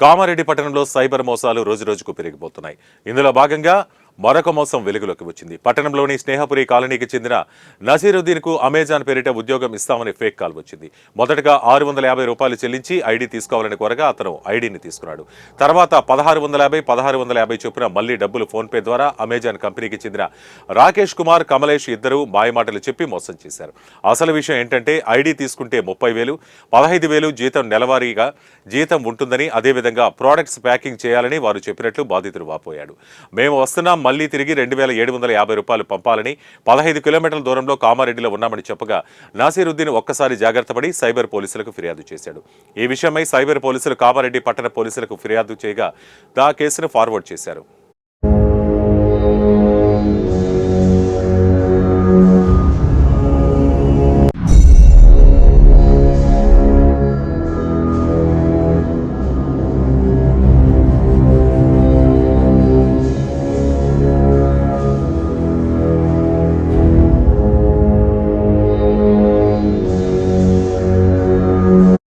కామారెడ్డి పట్టణంలో సైబర్ మోసాలు రోజురోజుకు పెరిగిపోతున్నాయి. ఇందులో భాగంగా మరొక మోసం వెలుగులోకి వచ్చింది. పట్టణంలోని స్నేహపురి కాలనీకి చెందిన నసీరుద్దీన్ కు అమెజాన్ పేరిట ఉద్యోగం ఇస్తామని ఫేక్ కాల్ వచ్చింది. మొదటగా 650 రూపాయలు చెల్లించి ఐడి తీసుకోవాలని కోరగా అతను ఐడిని తీసుకున్నాడు. తర్వాత 1650 చొప్పున మళ్లీ డబ్బులు ఫోన్ పే ద్వారా అమెజాన్ కంపెనీకి చెందిన రాకేష్ కుమార్, కమలేష్ ఇద్దరు మాయమాటలు చెప్పి మోసం చేశారు. అసలు విషయం ఏంటంటే ఐడి తీసుకుంటే 30,000, 15,000 జీతం నెలవారీగా జీతం ఉంటుందని, అదేవిధంగా ప్రోడక్ట్స్ ప్యాకింగ్ చేయాలని వారు చెప్పినట్లు బాధితుడు వాపోయాడు. మేము వస్తున్నాం, మళ్లీ తిరిగి 2,750 రూపాయలు పంపాలని, 15 కిలోమీటర్ల దూరంలో కామారెడ్డిలో ఉన్నామని చెప్పగా నాసీరుద్దీన్ ఒక్కసారి జాగ్రత్తపడి సైబర్ పోలీసులకు ఫిర్యాదు చేశాడు. ఈ విషయమై సైబర్ పోలీసులు కామారెడ్డి పట్టణ పోలీసులకు ఫిర్యాదు చేయగా కేసును ఫార్వర్డ్ చేశారు.